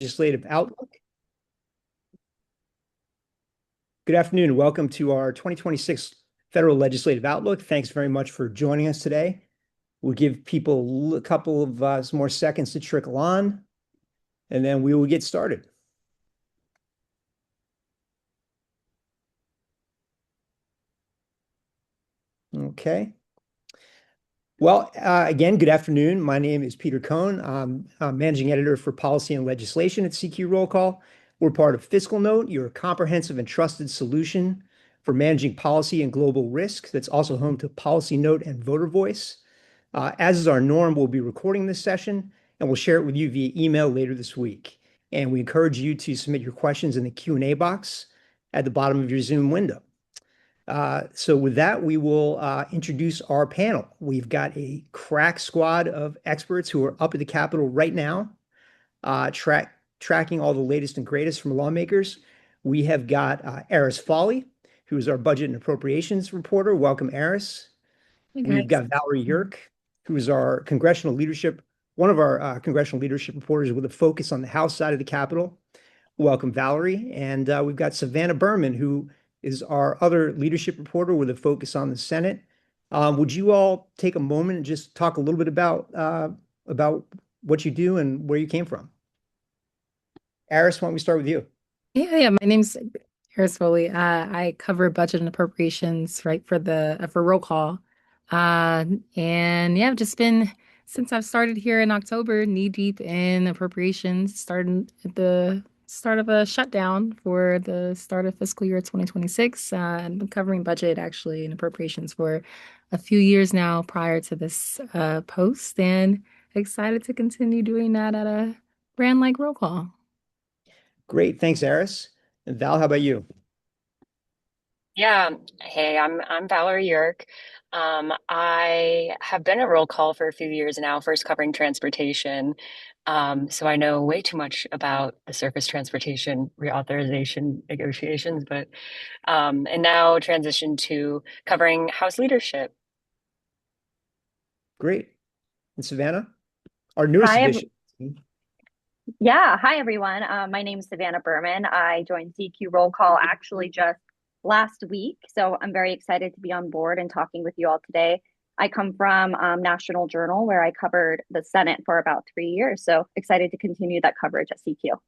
Legislative Outlook. Good afternoon. Welcome to our 2026 Federal Legislative Outlook. Thanks very much for joining us today. We'll give people a couple of some more seconds to trickle on, and then we will get started. Okay. Well, again, good afternoon. My name is Peter Cohn. I'm managing editor for policy and legislation at CQ Roll Call. We're part of Fiscal Note, your comprehensive and trusted solution for managing policy and global risk. That's also home to Policy Note and Voter Voice. As is our norm, we'll be recording this session and we'll share it with you via email later this week. And we encourage you to submit your questions in the Q&A box at the bottom of your Zoom window. So with that, we will introduce our panel. We've got a crack squad of experts who are up at the Capitol right now, tracking all the latest and greatest from lawmakers. We have got Eris Foley, who is our budget and appropriations reporter. Welcome, Eris. Hey We've guys. got Valerie Yerk, who is our one of our congressional leadership reporters with a focus on the House side of the Capitol. Welcome, Valerie. And we've got Savannah Berman, who is our other leadership reporter with a focus on the Senate. Would you all take a moment and just talk a little bit about what you do and where you came from? Aris, why don't we start with you? Yeah. My name's Harris Foley. I cover budget and appropriations, right, for the for roll call. And yeah, I've just been since I've started here in October, knee deep in appropriations, starting at the start of a shutdown for the start of fiscal year 2026. I've been covering budget actually and appropriations for a few years now prior to this post, and excited to continue doing that at a brand like roll call. Great, thanks, Aris. And Val, how about you? Yeah. Hey, I'm Valerie Yerk. I have been a roll call for a few years now, first covering transportation. So I know way too much about the surface transportation reauthorization negotiations, but and now transition to covering House leadership. Great. And Savannah, our newest Hi, addition. yeah. Hi, everyone. My name is Savannah Berman. I joined CQ Roll Call actually just last week. So I'm very excited to be on board and talking with you all today. I come from National Journal, where I covered the Senate for about 3 years. So excited to continue that coverage at CQ.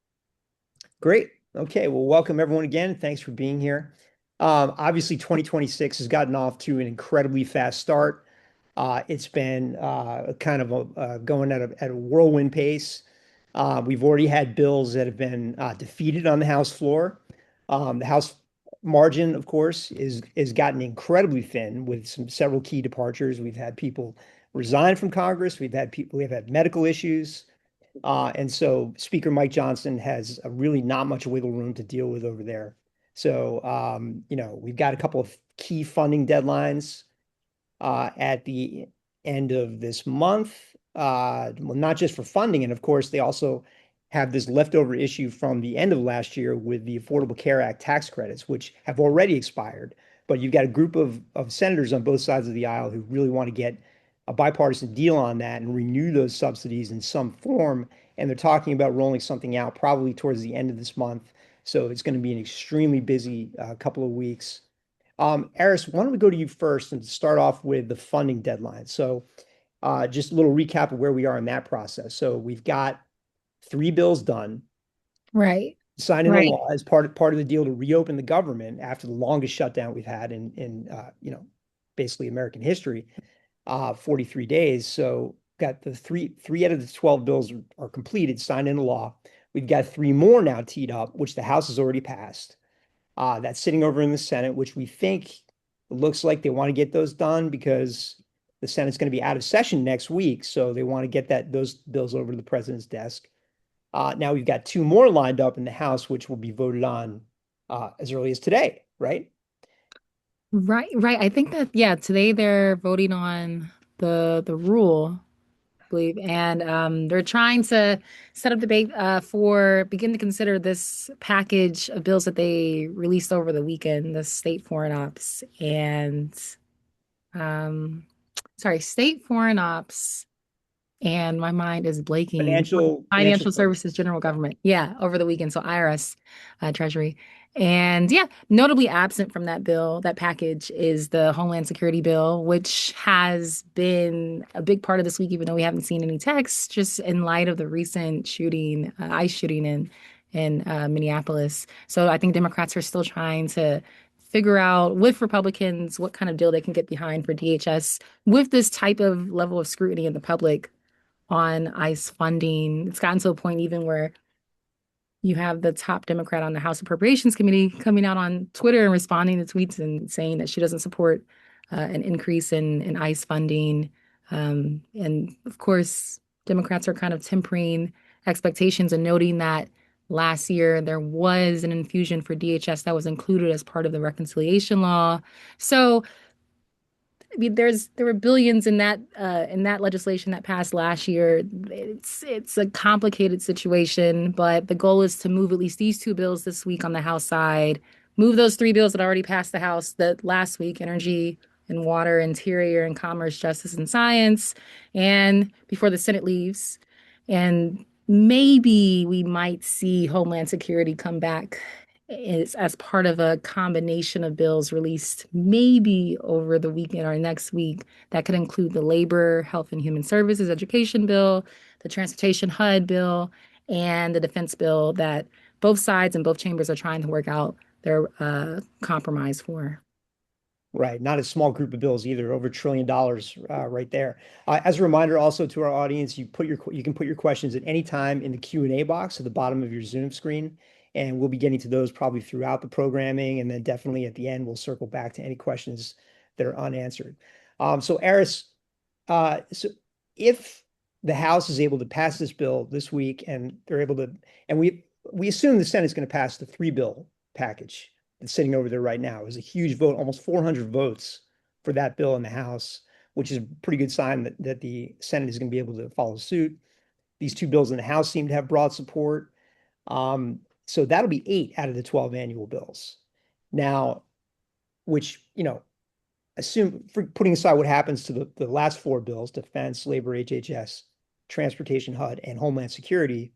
Great. Okay. Well, welcome everyone again. Thanks for being here. Obviously, 2026 has gotten off to an incredibly fast start. It's been kind of going at a whirlwind pace. We've already had bills that have been defeated on the House floor. The House margin, of course, is gotten incredibly thin with several key departures. We've had people resign from Congress. We've had medical issues. And so Speaker Mike Johnson has really not much wiggle room to deal with over there. So, we've got a couple of key funding deadlines at the end of this month. Well, not just for funding, and of course, they also have this leftover issue from the end of last year with the Affordable Care Act tax credits, which have already expired. But you've got a group of senators on both sides of the aisle who really want to get a bipartisan deal on that and renew those subsidies in some form. And they're talking about rolling something out probably towards the end of this month. So it's going to be an extremely busy couple of weeks. Aris, why don't we go to you first and start off with the funding deadline? So just a little recap of where we are in that process. So we've got three bills done, Right. signed into Right. law as part of the deal to reopen the government after the longest shutdown we've had in basically American history, 43 days. So got the three out of the 12 bills are completed, signed into law. We've got three more now teed up, which the House has already passed. That's sitting over in the Senate, which we think looks like they want to get those done because the Senate's going to be out of session next week. So they want to get those bills over to the president's desk. Now we've got two more lined up in the House, which will be voted on as early as today, right? Right. I think that yeah, today they're voting on the rule, I believe, and they're trying to set up debate for begin to consider this package of bills that they released over the weekend, the state foreign ops and um state foreign ops and my mind is blanking. Financial Financial services. Services General Yeah. Government. Yeah, over the weekend. So IRS, Treasury. And yeah, notably absent from that bill, that package is the Homeland Security bill, which has been a big part of this week, even though we haven't seen any text, just in light of the recent shooting, ICE shooting in Minneapolis. So I think Democrats are still trying to figure out with Republicans what kind of deal they can get behind for DHS with this type of level of scrutiny in the public on ICE funding. It's gotten to a point even where you have the top Democrat on the House Appropriations Committee coming out on Twitter and responding to tweets and saying that she doesn't support an increase in ICE funding. And of course, Democrats are kind of tempering expectations and noting that last year there was an infusion for DHS that was included as part of the reconciliation law. So I mean, there were billions in that legislation that passed last year. It's a complicated situation, but the goal is to move at least these two bills this week on the House side, move those three bills that already passed the House that last week, energy and water, interior and commerce, justice and science, and before the Senate leaves. And maybe we might see Homeland Security come back as part of a combination of bills released maybe over the weekend or next week that could include the Labor, Health and Human Services Education Bill, the Transportation HUD bill, and the defense bill that both sides and both chambers are trying to work out their compromise for. Right. Not a small group of bills either, over $1 trillion right there. As a reminder also to our audience, you can put your questions at any time in the Q&A box at the bottom of your Zoom screen, and we'll be getting to those probably throughout the programming, and then definitely at the end, we'll circle back to any questions that are unanswered. So Eris, so if the House is able to pass this bill this week and they're able to, and we assume the Senate's going to pass the three-bill package that's sitting over there right now. It was a huge vote, almost 400 votes for that bill in the House, which is a pretty good sign that the Senate is going to be able to follow suit. These two bills in the House seem to have broad support. So that'll be 8 out of the 12 annual bills. Now, which, assume for putting aside what happens to the last four bills, defense, labor, HHS, transportation, HUD, and Homeland Security,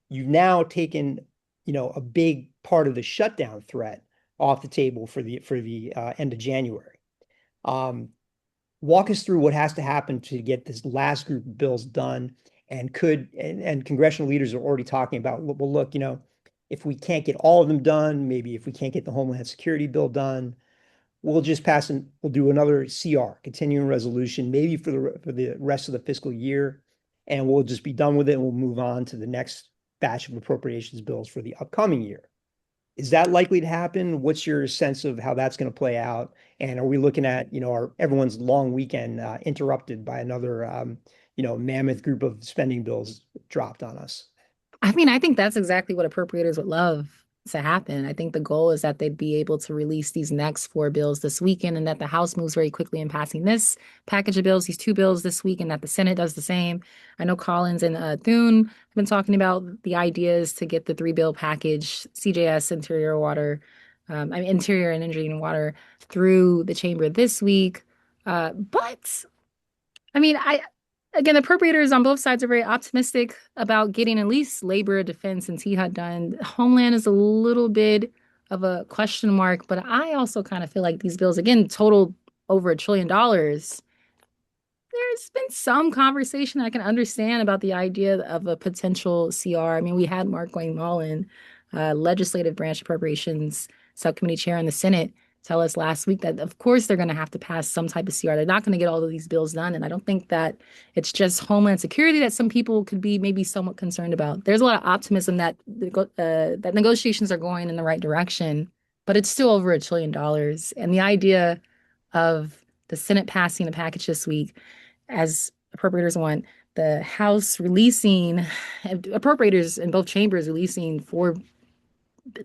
you've now taken, a big part of the shutdown threat off the table for the end of January. Walk us through what has to happen to get this last group of bills done, and congressional leaders are already talking about, well, look, if we can't get all of them done, maybe if we can't get the Homeland Security bill done, we'll just pass and we'll do another CR, continuing resolution, maybe for the rest of the fiscal year, and we'll just be done with it and we'll move on to the next batch of appropriations bills for the upcoming year. Is that likely to happen? What's your sense of how that's going to play out? And are we looking at, everyone's long weekend interrupted by another, mammoth group of spending bills dropped on us? I mean, I think that's exactly what appropriators would love to happen. I think the goal is that they'd be able to release these next four bills this weekend and that the House moves very quickly in passing this package of bills, these two bills this week, and that the Senate does the same. I know Collins and Thune have been talking about the ideas to get the three-bill package, CJS, Interior Water, Interior and Energy and Water, through the chamber this week. But I mean, again, the appropriators on both sides are very optimistic about getting at least labor, defense, and THUD done. Homeland is a little bit of a question mark, but I also kind of feel like these bills, again, total over $1 trillion. There's been some conversation I can understand about the idea of a potential CR. I mean, we had Mark Mullen, legislative branch appropriations subcommittee chair in the Senate, tell us last week that, of course, they're going to have to pass some type of CR. They're not going to get all of these bills done. And I don't think that it's just Homeland Security that some people could be maybe somewhat concerned about. There's a lot of optimism that that negotiations are going in the right direction, but it's still over $1 trillion. And the idea of the Senate passing a package this week, as appropriators want, the House releasing, appropriators in both chambers releasing four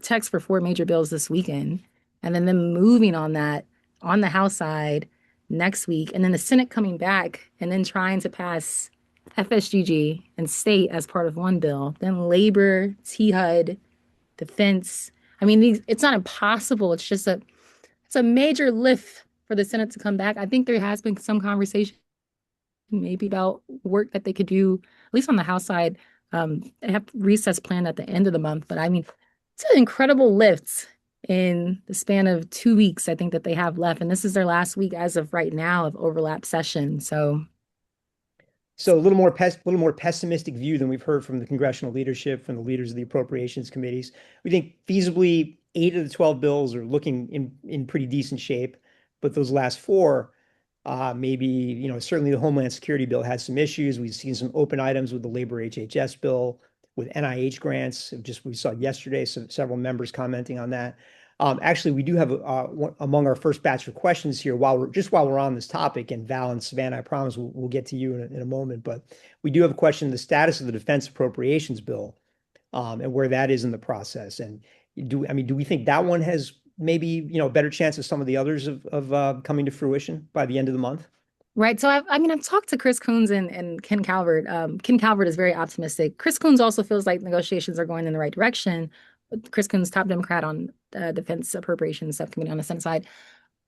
text for four major bills this weekend, and then them moving on that on the House side next week, and then the Senate coming back and then trying to pass FSGG and state as part of one bill, then labor, THUD, defense. I mean, it's not impossible. It's a major lift for the Senate to come back. I think there has been some conversation maybe about work that they could do, at least on the House side. They have recess planned at the end of the month, but I mean, it's an incredible lift in the span of 2 weeks, I think, that they have left. And this is their last week as of right now of overlap session. So, So little more pessimistic view than we've heard from the congressional leadership, from the leaders of the appropriations committees. We think feasibly 8 of the 12 bills are looking in pretty decent shape, but those last four, maybe, certainly the Homeland Security bill has some issues. We've seen some open items with the labor HHS bill, with NIH grants. Just we saw yesterday several members commenting on that. Actually, we do have among our first batch of questions here while we're on this topic, and Val and Savannah, I promise we'll get to you in a moment, but we do have a question: the status of the defense appropriations bill, and where that is in the process. And do we think that one has maybe a better chance of some of the others of coming to fruition by the end of the month? right. So I've talked to Chris Coons and Ken Calvert. Ken Calvert is very optimistic. Chris Coons also feels like negotiations are going in the right direction. Chris Coons, top Democrat on Defense Appropriations Subcommittee on the Senate side.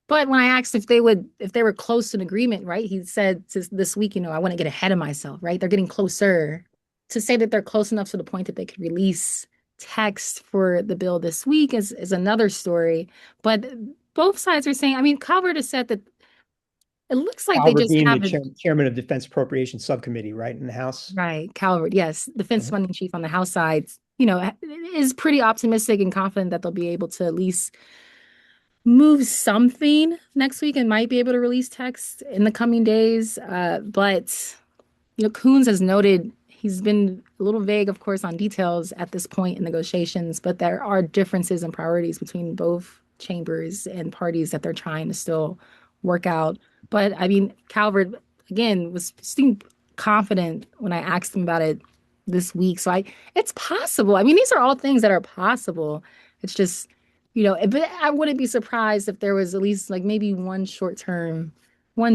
But when I asked if they were close to an agreement, right, he said this week, I want to get ahead of myself, right? They're getting closer. To say that they're close enough to the point that they could release text for the bill this week is another story. But both sides are saying, I mean, Calvert has said that it looks like they Albert just being the haven't. chairman of Defense Appropriations Subcommittee, right, in the House. Right, Calvert, yes, defense Mhm. funding chief on the House side, is pretty optimistic and confident that they'll be able to at least move something next week and might be able to release text in the coming days. But Coons has noted he's been a little vague, of course, on details at this point in negotiations, but there are differences in priorities between both chambers and parties that they're trying to still work out. But I mean, Calvert, again, seemed confident when I asked him about it this week. So it's possible. I mean, these are all things that are possible. It's just, but I wouldn't be surprised if there was at least like maybe one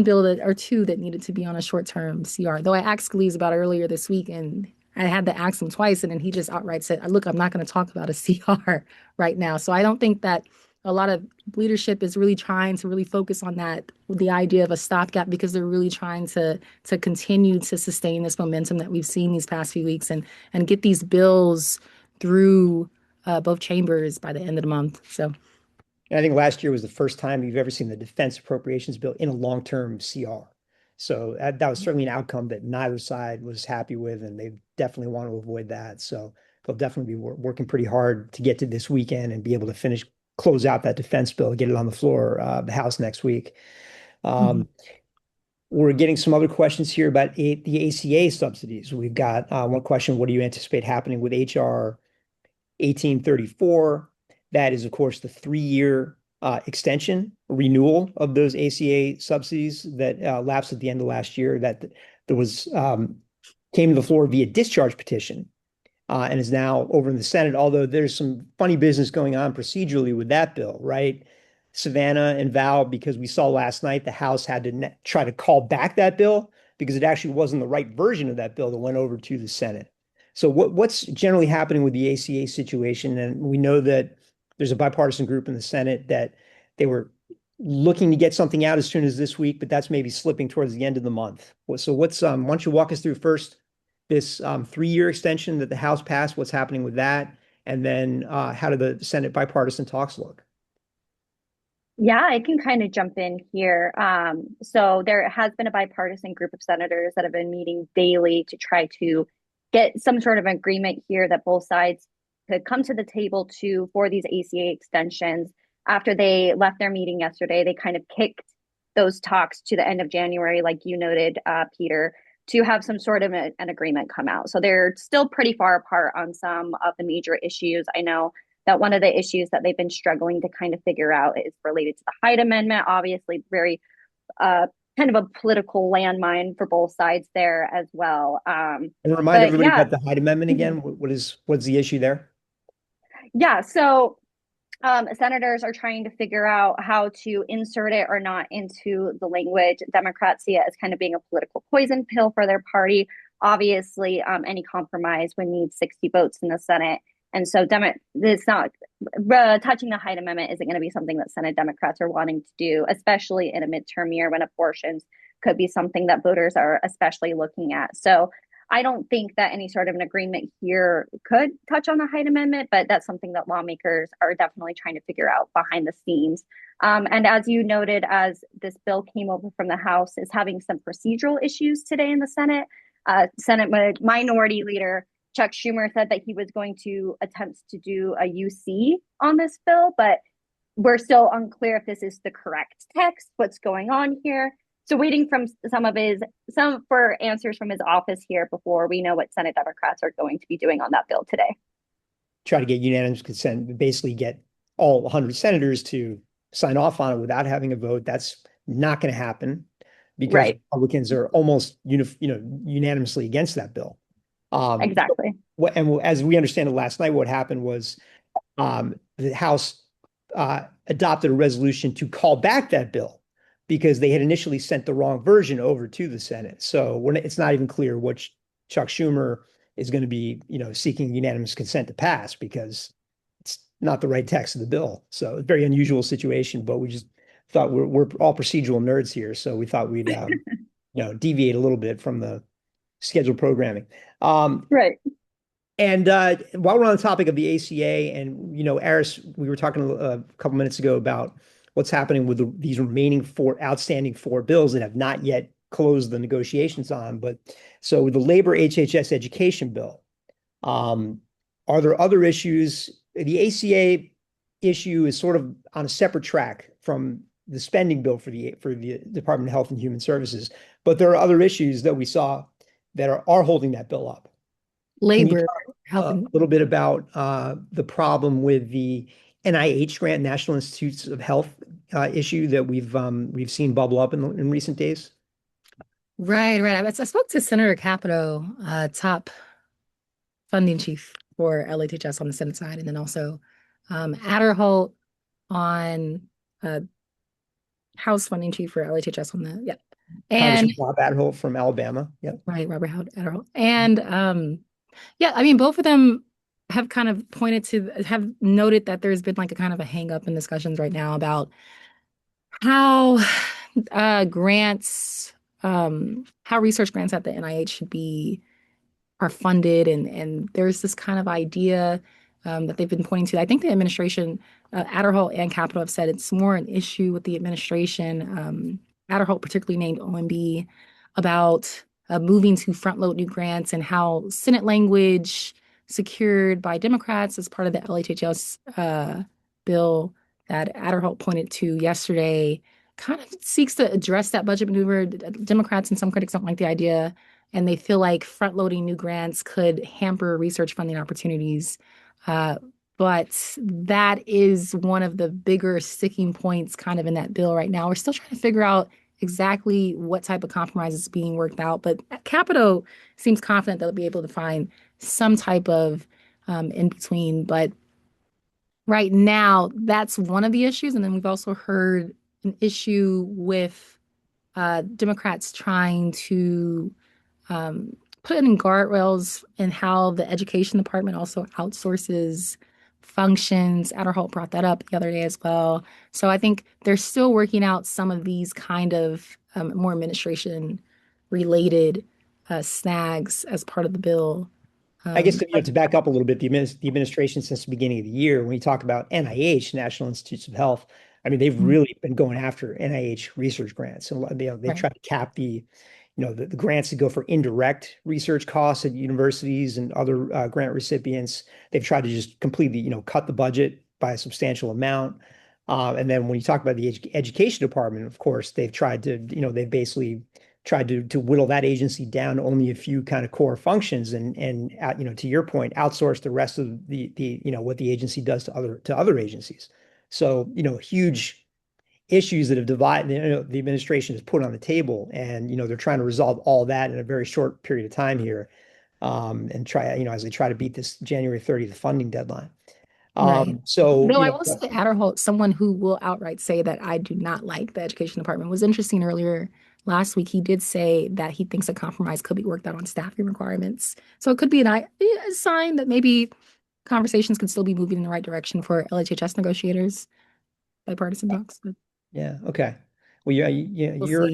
bill or two that needed to be on a short-term CR. Though I asked Scalise about it earlier this week, and I had to ask him twice, and then he just outright said, "Look, I'm not going to talk about a CR right now." So I don't think that a lot of leadership is really trying to really focus on that with the idea of a stopgap, because they're really trying to continue to sustain this momentum that we've seen these past few weeks and get these bills through both chambers by the end of the month. So. And I think last year was the first time you've ever seen the defense appropriations bill in a long-term CR. So that was certainly an outcome that neither side was happy with, and they definitely want to avoid that. So they'll definitely be working pretty hard to get to this weekend and be able to close out that defense bill, get it on the floor, the House next week. Mhm. We're getting some other questions here about the ACA subsidies. We've got one question: what do you anticipate happening with HR 1834? That is, of course, the 3-year extension renewal of those ACA subsidies that lapsed at the end of last year. That there was came to the floor via discharge petition, and is now over in the Senate. Although there's some funny business going on procedurally with that bill, right? Savannah and Val, because we saw last night the House had to try to call back that bill because it actually wasn't the right version of that bill that went over to the Senate. So what's generally happening with the ACA situation? And we know that there's a bipartisan group in the Senate that they were looking to get something out as soon as this week, but that's maybe slipping towards the end of the month. So why don't you walk us through first this 3-year extension that the House passed, what's happening with that, and then how do the Senate bipartisan talks look? Yeah, I can kind of jump in here. So there has been a bipartisan group of senators that have been meeting daily to try to get some sort of agreement here that both sides could come to the table for these ACA extensions. After they left their meeting yesterday, they kind of kicked those talks to the end of January, like you noted, Peter, to have some sort of an agreement come out. So they're still pretty far apart on some of the major issues. I know that one of the issues that they've been struggling to kind of figure out is related to the Hyde Amendment, obviously very kind of a political landmine for both sides there as well. And remind But everybody yeah, about the Hyde Amendment again. What's the issue there? yeah. So senators are trying to figure out how to insert it or not into the language. Democrats see it as kind of being a political poison pill for their party. Obviously, any compromise would need 60 votes in the Senate. And so it's not touching the Hyde Amendment isn't going to be something that Senate Democrats are wanting to do, especially in a midterm year when abortions could be something that voters are especially looking at. So I don't think that any sort of an agreement here could touch on the Hyde Amendment, but that's something that lawmakers are definitely trying to figure out behind the scenes. And as you noted, as this bill came over from the House, is having some procedural issues today in the Senate. Senate Minority Leader Chuck Schumer said that he was going to attempt to do a UC on this bill, but we're still unclear if this is the correct text, what's going on here. So waiting from some for answers from his office here before we know what Senate Democrats are going to be doing on that bill today. Try to get unanimous consent, basically get all 100 senators to sign off on it without having a vote. That's not going to happen because right. Republicans are almost unanimously against that bill. Exactly. And as we understand it last night, what happened was the House adopted a resolution to call back that bill because they had initially sent the wrong version over to the Senate. So it's not even clear what Chuck Schumer is going to be, seeking unanimous consent to pass because it's not the right text of the bill. So it's a very unusual situation, but we just thought we're all procedural nerds here. So we thought we'd, deviate a little bit from the scheduled programming. Right. And while we're on the topic of the ACA, and Aris, we were talking a couple minutes ago about what's happening with these remaining outstanding four bills that have not yet closed the negotiations on. But so with the labor HHS education bill, are there other issues? The ACA issue is sort of on a separate track from the spending bill for the Department of Health and Human Services, but there are other issues that we saw that are holding that bill up. Labor, a little bit about the problem with the NIH grant, National Institutes of Health issue that we've seen bubble up in recent days? Right. I spoke to Senator Capito, top funding chief for LHHS on the Senate side, and then also Adderholt on House funding chief for LHHS on the And Rob Adderholt from Alabama. Yep. Right, Robert Adderholt. And both of them have kind of have noted that there's been like a kind of a hang up in discussions right now about how how research grants at the NIH are funded, and there's this kind of idea that they've been pointing to. I think the administration, Adderholt and Capito have said it's more an issue with the administration. Adderholt particularly named OMB about moving to front load new grants and how Senate language secured by Democrats as part of the LHHS bill that Adderholt pointed to yesterday kind of seeks to address that budget maneuver. Democrats and some critics don't like the idea, and they feel like front loading new grants could hamper research funding opportunities. But that is one of the bigger sticking points kind of in that bill right now. We're still trying to figure out exactly what type of compromise is being worked out, but Capito seems confident they'll be able to find some type of in between. But right now, that's one of the issues. And then we've also heard an issue with Democrats trying to put in guardrails in how the education department also outsources functions. Adderholt brought that up the other day as well. So I think they're still working out some of these kind of more administration related snags as part of the bill. I guess to back up a little bit, the administration since the beginning of the year, when you talk about NIH, National Institutes of Health, I mean, they've really been going after NIH research grants. And they try to cap the grants that go for indirect research costs at universities and other grant recipients. They've tried to just completely, cut the budget by a substantial amount. And then when you talk about the education department, of course, they've tried to, they've basically tried to whittle that agency down to only a few kind of core functions and to your point, outsource the rest of the what the agency does to other agencies. So, huge issues that have divided, the administration has put on the table, and they're trying to resolve all that in a very short period of time here, and try as they try to beat this January 30th funding deadline. Right. So No, I will say Adderholt, someone who will outright say that I do not like the education department, was interesting earlier last week. He did say that he thinks a compromise could be worked out on staffing requirements. So it could be a sign that maybe conversations could still be moving in the right direction for LHHS negotiators, bipartisan talks. But yeah. Okay. Well, we'll see.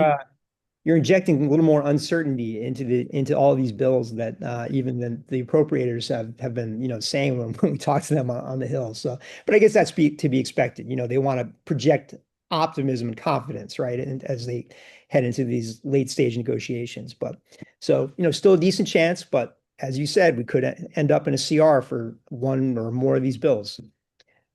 you're injecting a little more uncertainty into all these bills that even the appropriators have been saying when we talk to them on the Hill. So, but I guess that's to be expected. They want to project optimism and confidence, right? And as they head into these late stage negotiations. But so still a decent chance. But as you said, we could end up in a CR for one or more of these bills.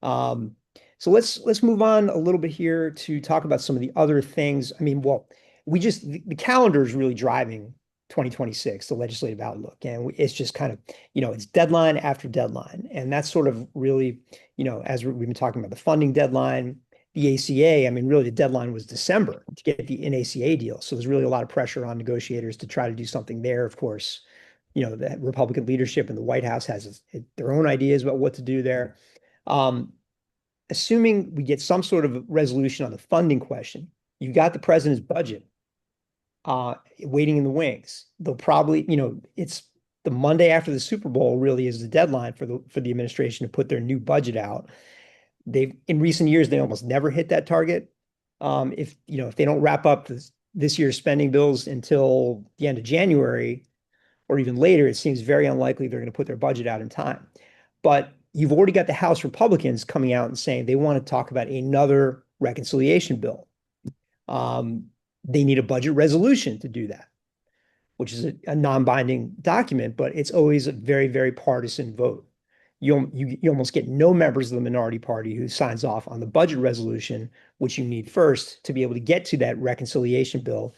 Um, so let's move on a little bit here to talk about some of the other things. I mean, well, the calendar is really driving 2026, the legislative outlook, and it's just kind of it's deadline after deadline, and that's sort of really as we've been talking about the funding deadline, the ACA. I mean, really the deadline was December to get an ACA deal, so there's really a lot of pressure on negotiators to try to do something there. Of course, the Republican leadership in the White House has their own ideas about what to do there. Um, Assuming we get some sort of resolution on the funding question, you've got the president's budget waiting in the wings. They'll probably, it's the Monday after the Super Bowl really is the deadline for the administration to put their new budget out. They've in recent years they almost never hit that target. If they don't wrap up this year's spending bills until the end of January or even later, it seems very unlikely they're going to put their budget out in time. But you've already got the House Republicans coming out and saying they want to talk about another reconciliation bill. Um, they need a budget resolution to do that, which is a non-binding document, but it's always a very, very partisan vote. You almost get no members of the minority party who signs off on the budget resolution, which you need first to be able to get to that reconciliation bill,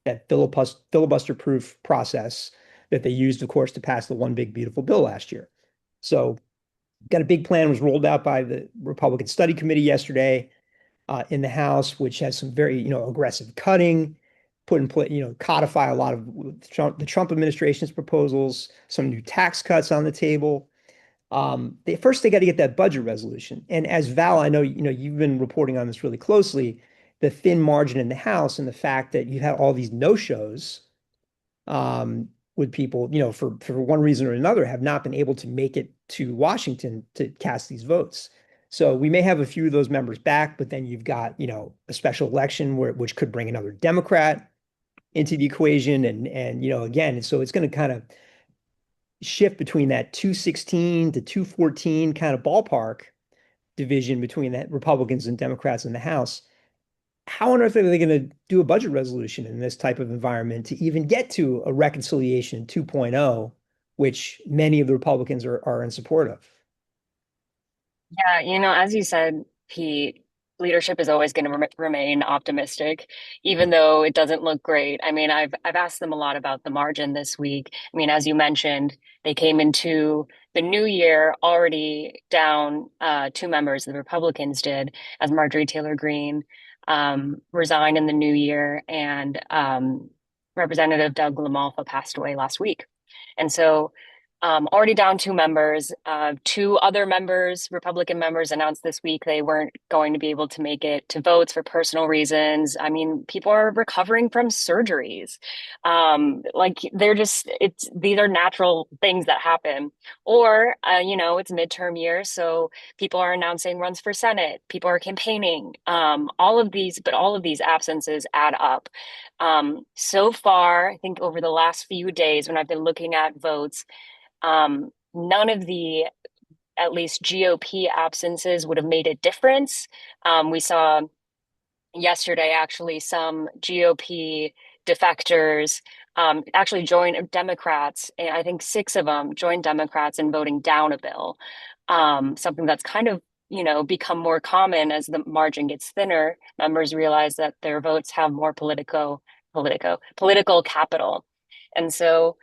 that filibuster-proof process that they used, of course, to pass the one big beautiful bill last year. So got a big plan was rolled out by the Republican Study Committee yesterday in the House, which has some very aggressive cutting, put in place, codify a lot of the Trump administration's proposals, some new tax cuts on the table. They got to get that budget resolution. And as Val, I know you've been reporting on this really closely, the thin margin in the House and the fact that you had all these no-shows with people, for one reason or another, have not been able to make it to Washington to cast these votes. So we may have a few of those members back, but then you've got, a special election which could bring another Democrat into the equation. And again, so it's going to kind of shift between that 216 to 214 kind of ballpark division between the Republicans and Democrats in the House. How on earth are they going to do a budget resolution in this type of environment to even get to a reconciliation 2.0, which many of the Republicans are in support of? Yeah, as you said, Pete, leadership is always going to remain optimistic, even though it doesn't look great. I mean, I've asked them a lot about the margin this week. I mean, as you mentioned, they came into the new year already down two members. The Republicans did, as Marjorie Taylor Greene resigned in the new year, and Representative Doug LaMalfa passed away last week. And so already down two members. Two other members, Republican members, announced this week they weren't going to be able to make it to votes for personal reasons. I mean, people are recovering from surgeries. Like these are natural things that happen. Or, it's midterm year, so people are announcing runs for Senate. People are campaigning. All of these absences add up. So far, I think over the last few days, when I've been looking at votes, none of the at least GOP absences would have made a difference. We saw yesterday actually some GOP defectors actually join Democrats, and I think six of them joined Democrats in voting down a bill. Something that's kind of become more common as the margin gets thinner. Members realize that their votes have more political capital, and so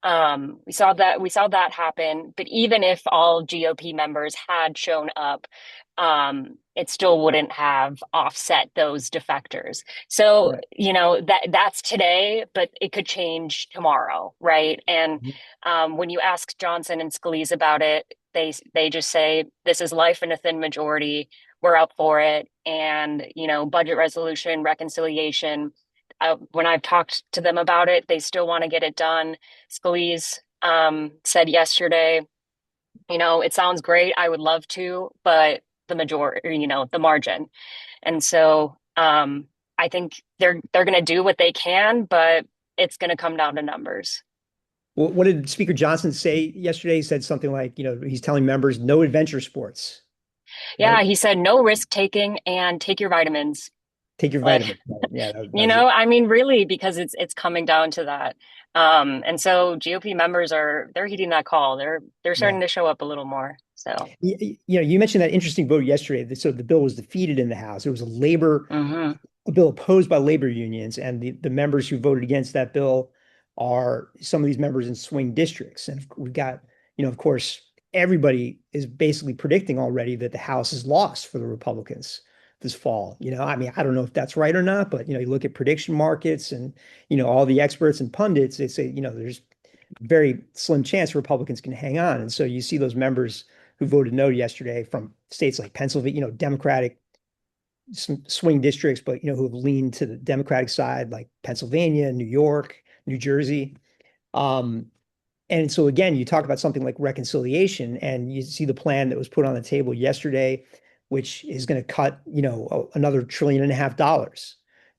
we saw that happen. But even if all GOP members had shown up, it still wouldn't have offset those defectors. So, Right. that's today, but it could change tomorrow, right? And Mhm. when you ask Johnson and Scalise about it, they just say this is life in a thin majority. We're up for it, and budget resolution, reconciliation. When I've talked to them about it, they still want to get it done. Scalise said yesterday, it sounds great. I would love to, but the majority, the margin. And so I think they're going to do what they can, but it's going to come down to numbers. Well, what did Speaker Johnson say yesterday? He said something like, he's telling members no adventure sports, right? Yeah, he said no risk taking and take your vitamins. Take your Like, vitamins. Right. Yeah, that was it. I mean, really, because it's coming down to that. And so GOP members they're heeding that call. They're Yeah. starting to show up a little more. So, You mentioned that interesting vote yesterday. So the bill was defeated in the House. It was hmm a bill opposed by labor unions, and the members who voted against that bill are some of these members in swing districts. And we've got, of course, everybody is basically predicting already that the House is lost for the Republicans this fall. I mean, I don't know if that's right or not, but you look at prediction markets and all the experts and pundits, they say, there's very slim chance Republicans can hang on. And so you see those members who voted no yesterday from states like Pennsylvania, Democratic swing districts, but who have leaned to the Democratic side, like Pennsylvania, New York, New Jersey. Um, and so again, you talk about something like reconciliation, and you see the plan that was put on the table yesterday, which is going to cut, another $1.5 trillion.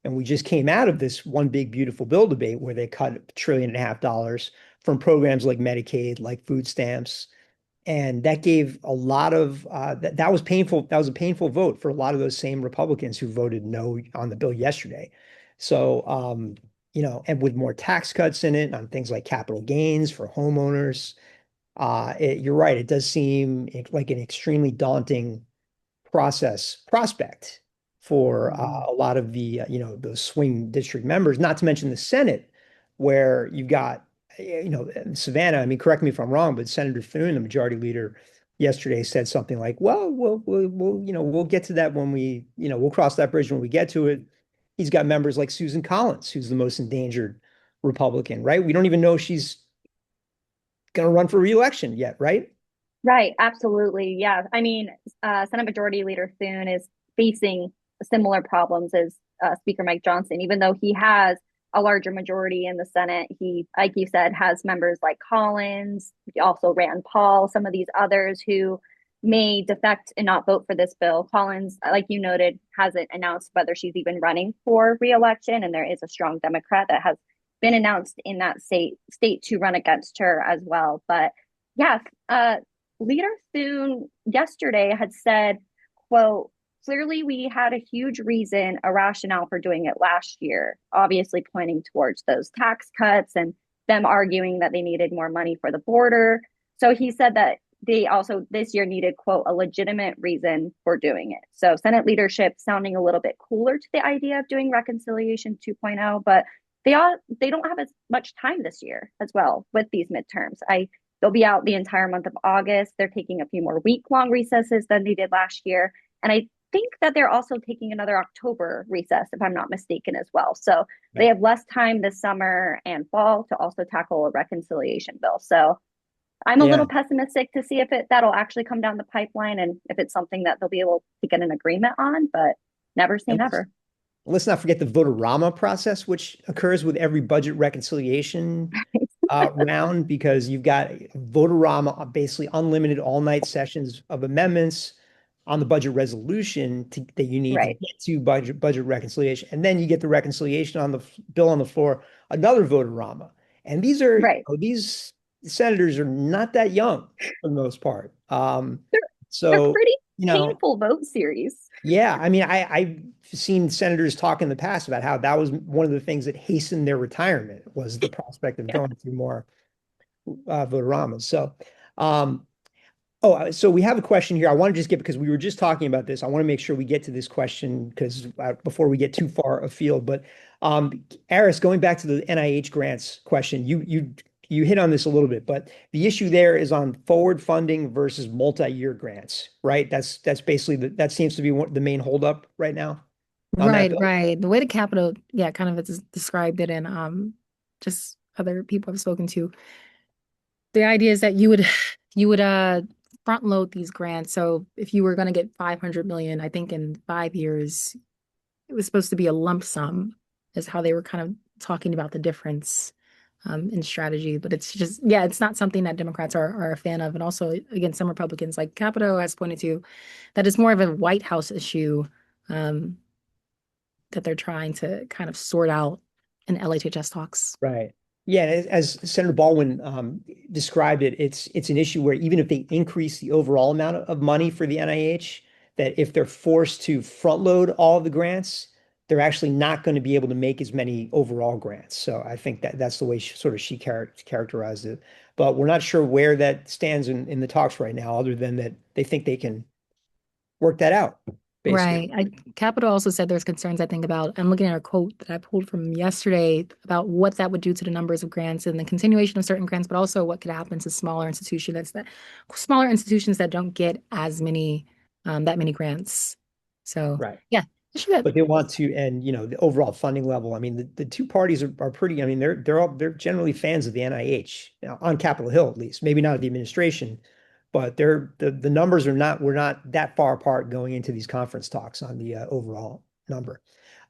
And we just came out of this one big beautiful bill debate where they cut $1.5 trillion from programs like Medicaid, like food stamps, and that gave a lot of that was painful. That was a painful vote for a lot of those same Republicans who voted no on the bill yesterday. So, and with more tax cuts in it on things like capital gains for homeowners, you're right. It does seem like an extremely daunting prospect for a lot of the those swing district members, not to mention the Senate, where you've got Savannah. I mean, correct me if I'm wrong, but Senator Thune, the majority leader, yesterday said something like, "Well, we'll get to that when we'll cross that bridge when we get to it." He's got members like Susan Collins, who's the most endangered Republican, right? We don't even know if she's going to run for re-election yet, right? Right, absolutely. Yeah. I mean, Senate Majority Leader Thune is facing similar problems as Speaker Mike Johnson, even though he has a larger majority in the Senate. He, like you said, has members like Collins, also Rand Paul, some of these others who may defect and not vote for this bill. Collins, like you noted, hasn't announced whether she's even running for reelection, and there is a strong Democrat that has been announced in that state to run against her as well. But yeah, Leader Thune yesterday had said, quote, clearly we had a huge reason, a rationale for doing it last year, obviously pointing towards those tax cuts and them arguing that they needed more money for the border. So he said that they also this year needed, quote, a legitimate reason for doing it. So Senate leadership sounding a little bit cooler to the idea of doing reconciliation 2.0, but they don't have as much time this year as well with these midterms. They'll be out the entire month of August. They're taking a few more week-long recesses than they did last year. And I think that they're also taking another October recess, if I'm not mistaken, as well. So they have less time this summer and fall to also tackle a reconciliation bill. So I'm a Yeah. little pessimistic to see if that'll actually come down the pipeline and if it's something that they'll be able to get an agreement on, but never say And never. let's not forget the vote-a-rama process, which occurs with every budget reconciliation round, because you've got vote-a-rama, basically unlimited all-night sessions of amendments on the budget resolution that you need to Right. get to budget reconciliation. And then you get the reconciliation on the bill on the floor, another vote-a-rama. And Right. these senators are not that young for the most part. They're they're So, pretty you know, painful vote series. yeah, I mean, I've seen senators talk in the past about how that was one of the things that hastened their retirement was the prospect of Yeah. going through more votoramas. Um, so we have a question here. I want to just get, because we were just talking about this, I want to make sure we get to this question because before we get too far afield. But Aris, going back to the NIH grants question, you hit on this a little bit, but the issue there is on forward funding versus multi-year grants, right? That's basically that seems to be the main holdup right now on that Right, bill. right. The way the Capitol, yeah, kind of described it, and just other people I've spoken to. The idea is that you would front load these grants. So if you were going to get 500 million, I think in 5 years, it was supposed to be a lump sum, is how they were kind of talking about the difference in strategy. But it's just, yeah, it's not something that Democrats are a fan of. And also, again, some Republicans, like Capito has pointed to, that it's more of a White House issue. Um, that they're trying to kind of sort out in LHHS talks. Right. Yeah, and as Senator Baldwin described it, it's an issue where even if they increase the overall amount of money for the NIH, that if they're forced to front load all of the grants, they're actually not going to be able to make as many overall grants. So I think that that's the way she characterized it. But we're not sure where that stands in the talks right now, other than that they think they can work that out, basically. Right. Capital also said there's concerns, I think, about, I'm looking at a quote that I pulled from yesterday about what that would do to the numbers of grants and the continuation of certain grants, but also what could happen to smaller institutions that don't get as many that many grants. So Right. yeah, I should But they want to, and the overall funding level. I mean, the two parties are pretty. I mean, they're generally fans of the NIH on Capitol Hill, at least. Maybe not of the administration, but the numbers are not. We're not that far apart going into these conference talks on the overall number.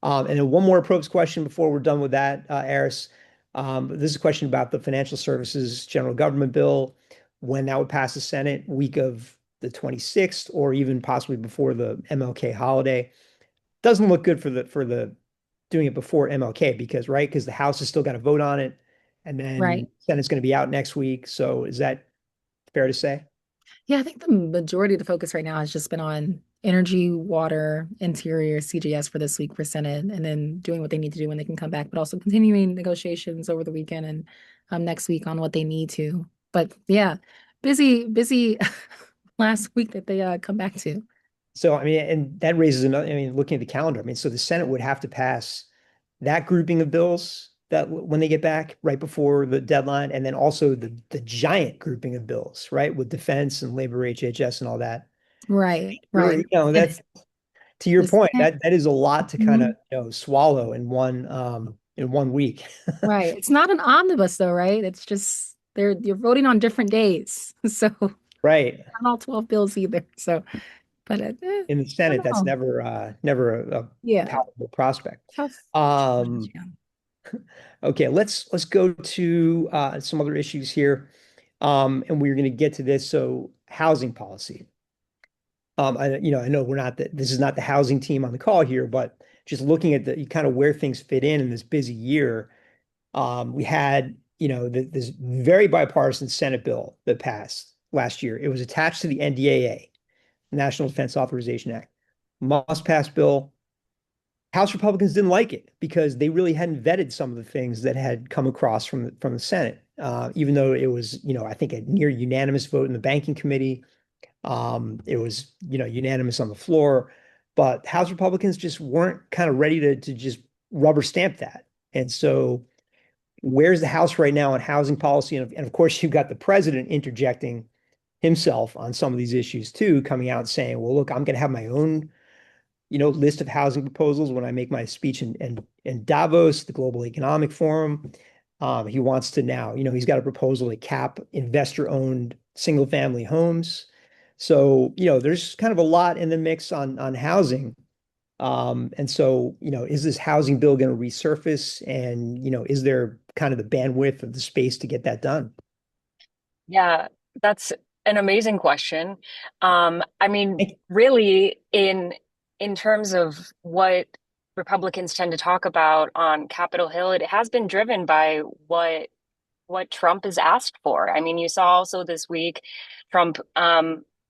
And then one more probes question before we're done with that, Aris. This is a question about the financial services general government bill, when that would pass the Senate, week of the 26th, or even possibly before the MLK holiday. Doesn't look good for the doing it before MLK, because right, because the House has still got to vote on it, and then right. Senate's going to be out next week. So is that fair to say? Yeah, I think the majority of the focus right now has just been on energy, water, interior, CGS for this week for Senate, and then doing what they need to do when they can come back, but also continuing negotiations over the weekend and next week on what they need to. But yeah, busy last week that they come back to. So I mean, and that raises another. I mean, looking at the calendar, I mean, so the Senate would have to pass that grouping of bills that when they get back right before the deadline, and then also the giant grouping of bills, right, with defense and labor HHS and all that. Right, right. And That's to your the point. Senate, That is a lot to kind of mhm, swallow in one week. right. It's not an omnibus though, right? It's just you're voting on different days. So not Right. all 12 bills either. So, but In the I Senate, don't that's know. never a Yeah. palatable prospect. Tough challenge, Um, yeah. okay, let's go to some other issues here, and we're going to get to this. So, housing policy. I know we're not this is not the housing team on the call here, but just looking at the kind of where things fit in this busy year, we had this very bipartisan Senate bill that passed last year. It was attached to the NDAA, National Defense Authorization Act. Must pass bill. House Republicans didn't like it because they really hadn't vetted some of the things that had come across from the Senate. Even though it was, I think a near unanimous vote in the banking committee, it was, unanimous on the floor, but House Republicans just weren't kind of ready to just rubber stamp that. And so, where's the House right now on housing policy? And of course, you've got the president interjecting himself on some of these issues too, coming out and saying, "Well, look, I'm going to have my own list of housing proposals when I make my speech in Davos, the Global Economic Forum." He wants to now, he's got a proposal to cap investor-owned single-family homes. So, there's kind of a lot in the mix on housing. And so, is this housing bill going to resurface? And, is there kind of the bandwidth of the space to get that done? Yeah, that's an amazing question. I mean, really, in terms of what Republicans tend to talk about on Capitol Hill, it has been driven by what Trump has asked for. I mean, you saw also this week, Trump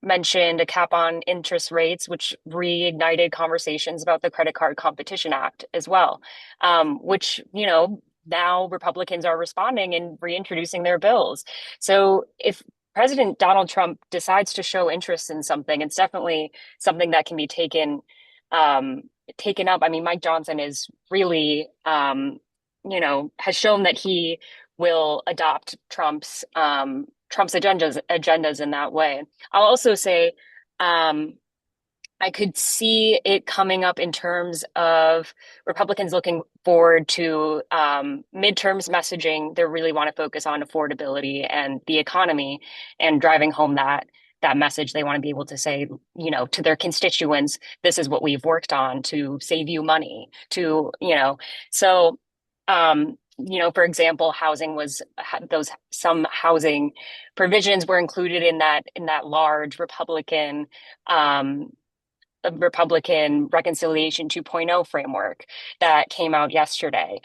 mentioned a cap on interest rates, which reignited conversations about the Credit Card Competition Act as well, which, now Republicans are responding and reintroducing their bills. So if President Donald Trump decides to show interest in something, it's definitely something that can be um, taken up. I mean, Mike Johnson is really, has shown that he will adopt Trump's agendas in that way. I'll also say um, I could see it coming up in terms of Republicans looking forward to midterms messaging. They really want to focus on affordability and the economy and driving home that message. They want to be able to say, to their constituents, this is what we've worked on to save you money, so for example, housing was those some housing provisions were included in that large Republican the Republican Reconciliation 2.0 framework that came out yesterday.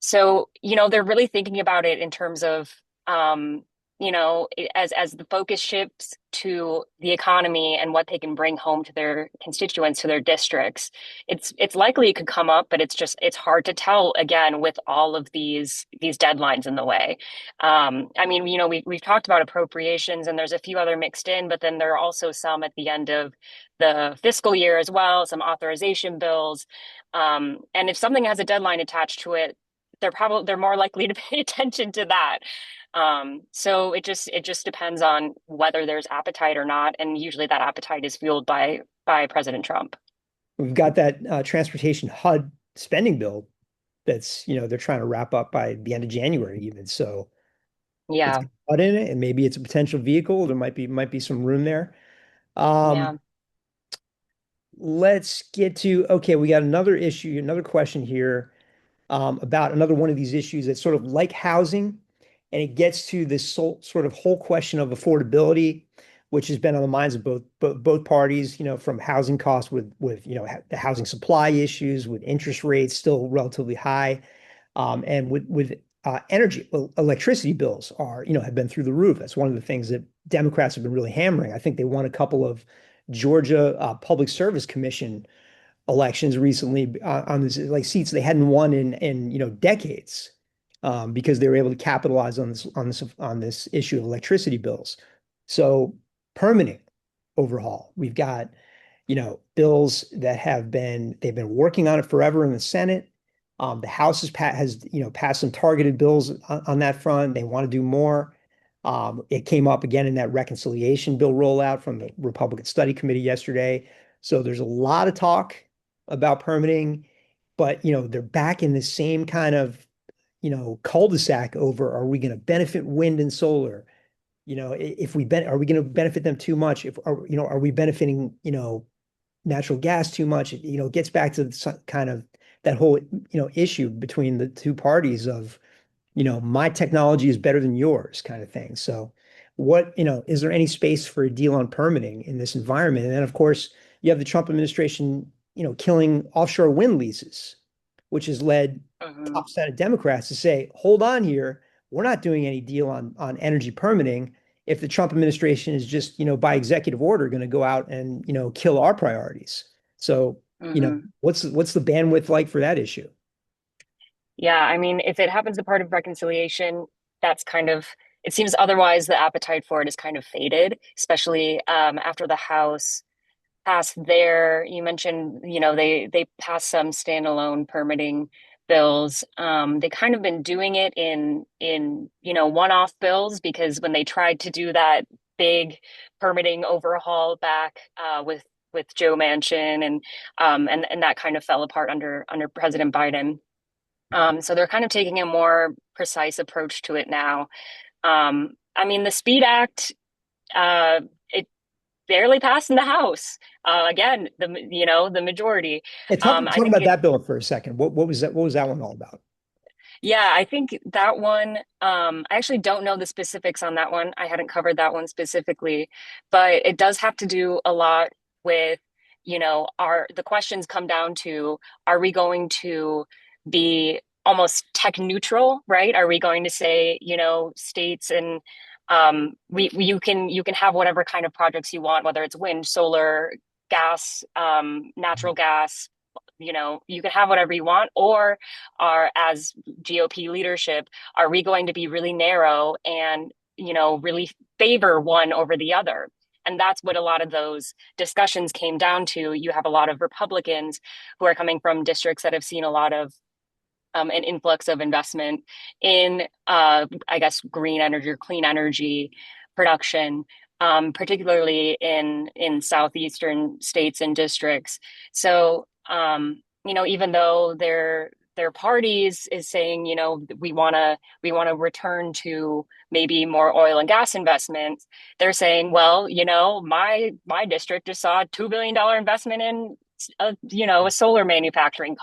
So, they're really thinking about it in terms of, as the focus shifts to the economy and what they can bring home to their constituents, to their districts, it's likely it could come up, but it's hard to tell again with all of these deadlines in the way. I mean, we've talked about appropriations, and there's a few other mixed in, but then there are also some at the end of the fiscal year as well, some authorization bills. And if something has a deadline attached to it, they're more likely to pay attention to that. So it just depends on whether there's appetite or not, and usually that appetite is fueled by President Trump. We've got that transportation HUD spending bill that's, they're trying to wrap up by the end of January even. So it's Yeah, got HUD in it, and maybe it's a potential vehicle. There might be some room there. yeah. Um, let's get to, okay, we got another issue, another question here about another one of these issues that's sort of like housing, and it gets to this sort of whole question of affordability, which has been on the minds of both parties, from housing costs with the housing supply issues, with interest rates still relatively high, and with energy, electricity bills have been through the roof. That's one of the things that Democrats have been really hammering. I think they won a couple of Georgia Public Service Commission elections recently on this like seats they hadn't won in decades, because they were able to capitalize on this issue of electricity bills. So permitting overhaul, we've got bills that they've been working on it forever in the Senate. The House has passed some targeted bills on that front. They want to do more. It came up again in that reconciliation bill rollout from the Republican Study Committee yesterday. So there's a lot of talk about permitting, but they're back in the same kind of cul-de-sac over, are we going to benefit wind and solar? If are we going to benefit them too much? If are we benefiting natural gas too much? It gets back to kind of that whole issue between the two parties of my technology is better than yours kind of thing. So is there any space for a deal on permitting in this environment? And then, of course, you have the Trump administration, killing offshore wind leases, which has led Mhm. top Senate Democrats to say, hold on here, we're not doing any deal on energy permitting if the Trump administration is just, by executive order going to go out and, kill our priorities. So, Mhm. what's the bandwidth like for that issue? Yeah, I mean, if it happens a part of reconciliation, that's kind of, it seems otherwise the appetite for it is kind of faded, especially after the House passed their, you mentioned, they passed some standalone permitting bills. They kind of been doing it in one-off bills, because when they tried to do that big permitting overhaul back with Joe Manchin, and that kind of fell apart under President Biden. So they're kind of taking a more precise approach to it now. I mean, the Speed Act, it barely passed in the House. Again, the majority. Yeah, I talk think about it. that bill for a second. What was that? What was that one all about? Yeah, I think that one. I actually don't know the specifics on that one. I hadn't covered that one specifically, but it does have to do a lot with, are the questions come down to, are we going to be almost tech neutral, right? Are we going to say, states and you can have whatever kind of projects you want, whether it's wind, solar, gas, natural gas, you can have whatever you want, or are as GOP leadership, are we going to be really narrow and, really favor one over the other? And that's what a lot of those discussions came down to. You have a lot of Republicans who are coming from districts that have seen a lot of an influx of investment in, I guess, green energy or clean energy production, particularly in southeastern states and districts. So, even though their parties is saying, we want to return to maybe more oil and gas investments, they're saying, well, my district just saw a $2 billion investment in a solar manufacturing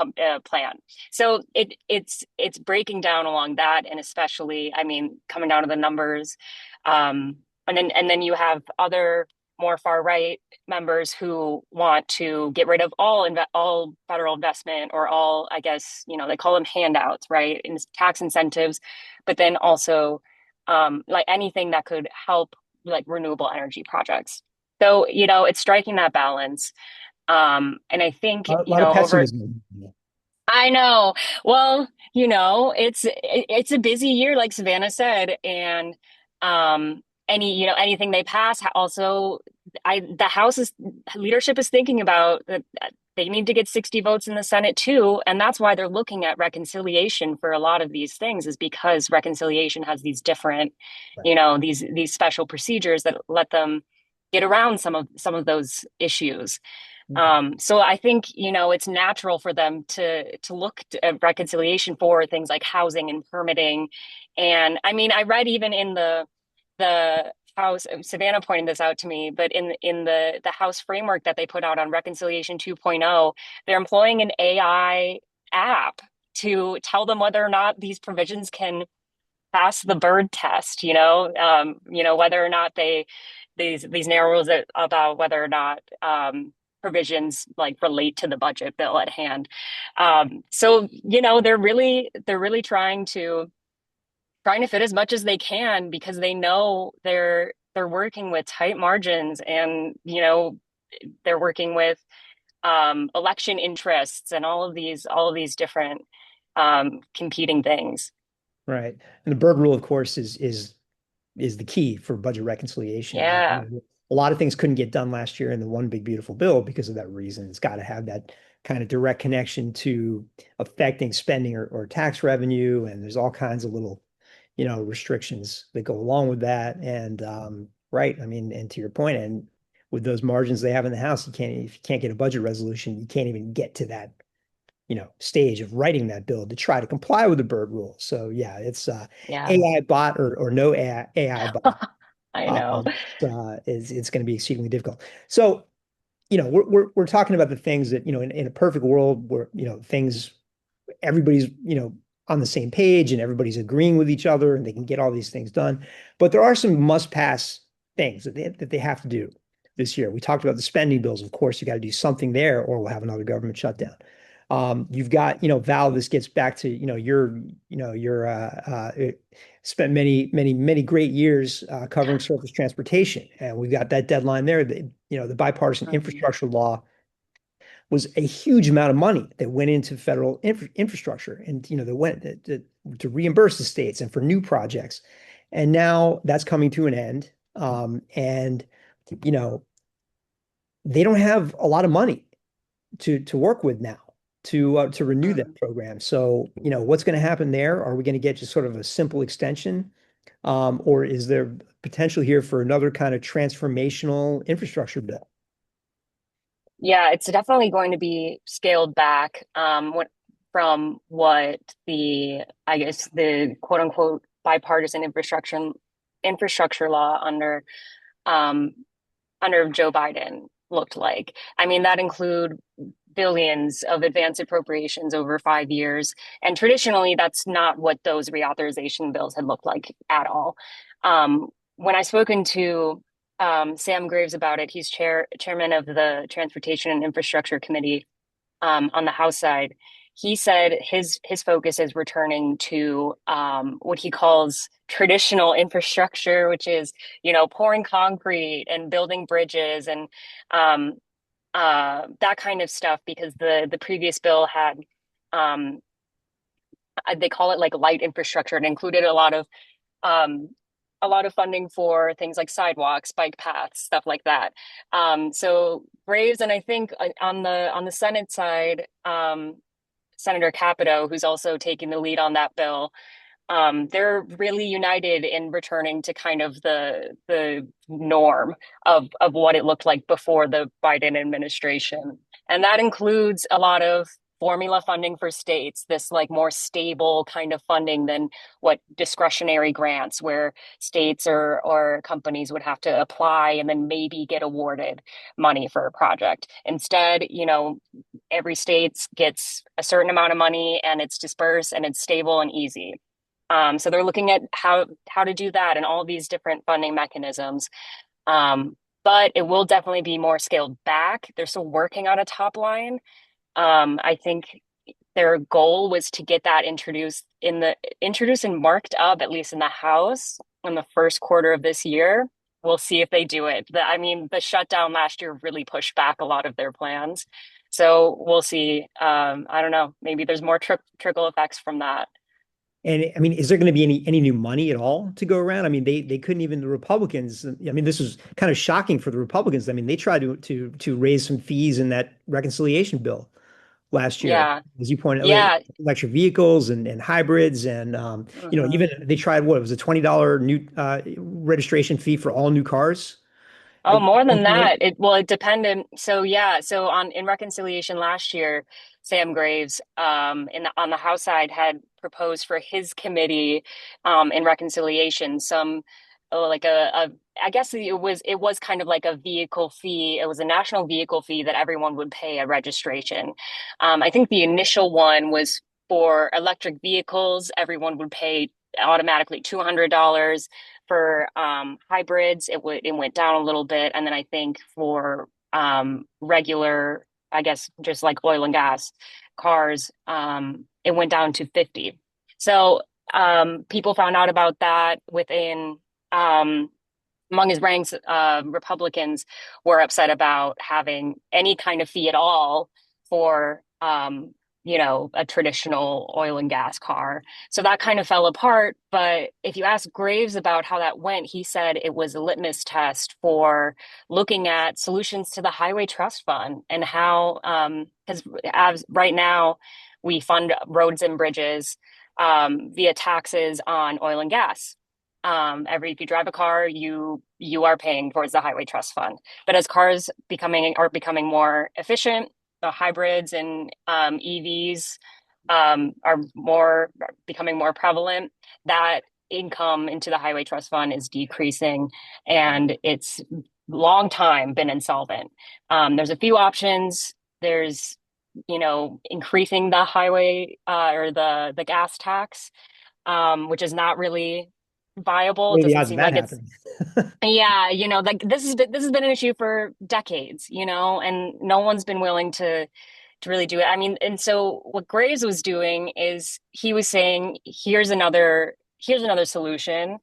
plant. So it's breaking down along that, and especially, I mean, coming down to the numbers, and then you have other more far right members who want to get rid of all federal investment, or all, I guess, they call them handouts, right? And tax incentives, but then also like anything that could help like renewable energy projects. So, it's striking that balance. And I think, A lot of over pessimism. I know. Well, it's a busy year, like Savannah said, and anything they pass also, I the House's leadership is thinking about that they need to get 60 votes in the Senate too, and that's why they're looking at reconciliation for a lot of these things, is because reconciliation has these different, Right. these special procedures that let them get around some of those issues. Okay. So I think, it's natural for them to look at reconciliation for things like housing and permitting. And I mean, I read even in the House, Savannah pointed this out to me, but in the House framework that they put out on Reconciliation 2.0, they're employing an AI app to tell them whether or not these provisions can pass the bird test, whether or not these narrow rules about whether or not provisions like relate to the budget bill at hand. So they're really trying to fit as much as they can, because they know they're working with tight margins, and they're working with election interests and all of these different competing things. Right. And the Berg rule, of course, is the key for budget reconciliation. Yeah. A lot of things couldn't get done last year in the one big beautiful bill because of that reason. It's got to have that kind of direct connection to affecting spending or tax revenue, and there's all kinds of little, restrictions that go along with that. And right, I mean, and to your point, and with those margins they have in the House, if you can't get a budget resolution, you can't even get to that stage of writing that bill to try to comply with the bird rule. So yeah, it's Yeah. AI bot or no AI bot. I know. It's going to be exceedingly difficult. So we're talking about the things that in a perfect world where things everybody's on the same page and everybody's agreeing with each other and they can get all these things done. But there are some must pass things that they have to do this year. We talked about the spending bills. Of course, you got to do something there or we'll have another government shutdown. You've got, Val, this gets back to, your spent many, many, many great years covering surface transportation. And we've got that deadline there. The bipartisan Mhm. infrastructure law was a huge amount of money that went into federal infrastructure and, that went to reimburse the states and for new projects. And now that's coming to an end. And, you know, they don't have a lot of money to work with now to renew that Mhm. program. So, what's going to happen there? Are we going to get just sort of a simple extension, or is there potential here for another kind of transformational infrastructure bill? Yeah, it's definitely going to be scaled back, from what I guess, the quote unquote bipartisan infrastructure law um, under Joe Biden looked like. I mean, that include billions of advanced appropriations over 5 years. And traditionally, that's not what those reauthorization bills had looked like at all. When I spoken to Sam Graves about it, he's chairman of the Transportation and Infrastructure Committee on the House side. He said his focus is returning to what he calls traditional infrastructure, which is pouring concrete and building bridges and um, that kind of stuff. Because the previous bill had um, they call it like light infrastructure. It included um, a lot of funding for things like sidewalks, bike paths, stuff like that. So Graves, and I think on the Senate side, Senator Capito, who's also taking the lead on that bill, they're really united in returning to kind of the norm of what it looked like before the Biden administration. And that includes a lot of formula funding for states, this like more stable kind of funding than what discretionary grants, where states or companies would have to apply and then maybe get awarded money for a project. Instead, every state gets a certain amount of money and it's dispersed and it's stable and easy. So they're looking at how to do that and all these different funding mechanisms. but it will definitely be more scaled back. They're still working on a top line. I think their goal was to get that introduced and marked up, at least in the House, in the first quarter of this year. We'll see if they do it. I mean, the shutdown last year really pushed back a lot of their plans. So we'll see. I don't know. Maybe there's more trickle effects from that. And I mean, is there going to be any new money at all to go around? I mean, they couldn't even the Republicans. I mean, this was kind of shocking for the Republicans. I mean, they tried to raise some fees in that reconciliation bill last year, Yeah. as you pointed out, Yeah. electric vehicles and hybrids, and Mhm. even they tried what it was a $20 new registration fee for all new cars Oh, at more one than point. that. It depended. So yeah, so on in reconciliation last year, Sam Graves on the House side had proposed for his committee in reconciliation some like a I guess it was kind of like a vehicle fee. It was a national vehicle fee that everyone would pay at registration. I think the initial one was for electric vehicles, everyone would pay automatically $200. For hybrids, it went down a little bit, and then I think for regular, I guess just like oil and gas cars, it went down to 50. So people found out about that within um, among his ranks. Republicans were upset about having any kind of fee at all for a traditional oil and gas car. So that kind of fell apart. But if you ask Graves about how that went, he said it was a litmus test for looking at solutions to the Highway Trust Fund and how, because as right now we fund roads and bridges via taxes on oil and gas. If you drive a car, you are paying towards the Highway Trust Fund. But as cars are becoming more efficient, the hybrids and EVs are becoming more prevalent. That income into the Highway Trust Fund is decreasing, and it's long time been insolvent. There's a few options. There's increasing the highway or the gas tax, which is not really viable. What It are the doesn't odds of seem that like it's happening? yeah, like this has been an issue for decades, and no one's been willing to really do it. I mean, and so what Graves was doing is he was saying, here's another solution.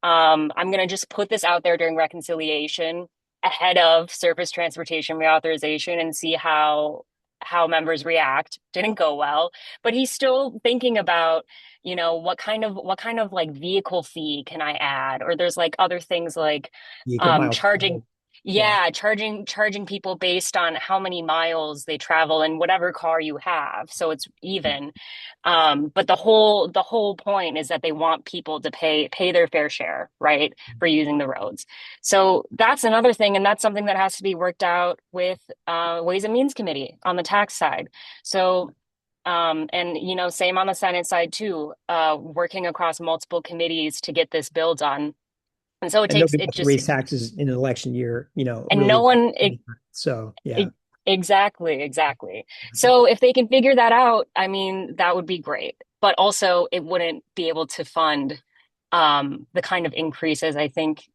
I'm gonna just put this out there during reconciliation ahead of surface transportation reauthorization and see how members react. Didn't go well, but he's still thinking about what kind of like vehicle fee can I add? Or there's like other things like Vehicle miles charging, traveled. Yeah. yeah, charging people based on how many miles they travel in whatever car you have, so it's even. But the whole point is that they want people to pay their fair share, right, for using the roads. So that's another thing, and that's something that has to be worked out with Ways and Means Committee on the tax side. So and same on the Senate side too, working across multiple committees to get this bill done. And so it And takes nobody it wants to just raise taxes in an election year, and no really. one So, yeah. it, exactly. So if they can figure that out, I mean, that would be great. But also it wouldn't be able to fund the kind of increases I think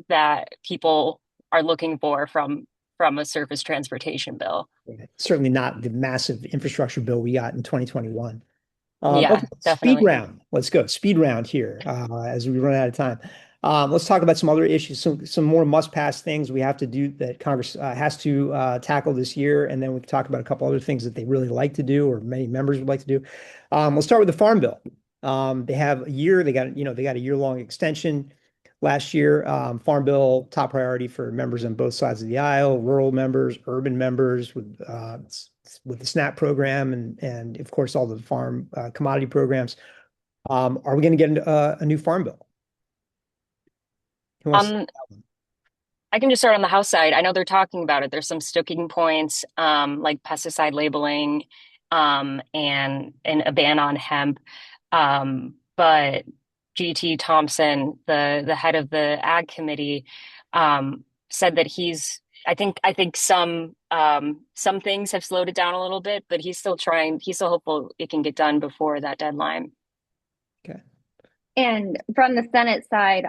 that people are looking for from a surface transportation bill. Certainly not the massive infrastructure bill we got in 2021. Okay, Yeah, speed definitely. round. Let's go. Speed round here as we run out of time. Let's talk about some other issues, some more must-pass things we have to do that Congress has to tackle this year, and then we can talk about a couple other things that they really like to do or many members would like to do. We'll start with the Farm Bill. They have a year. They got a year-long extension last year. Farm Bill top priority for members on both sides of the aisle, rural members, urban members with the SNAP program and of course all the farm commodity programs. Are we going to get a new farm bill? Who wants to Um, I can just start on the House side. I know they're talking about it. There's some sticking points, like pesticide labeling, and a ban on hemp. But GT Thompson, the head of the Ag Committee, said that I think some things have slowed it down a little bit, but he's still trying. He's still hopeful it can get done before that deadline. Okay. And from the Senate side,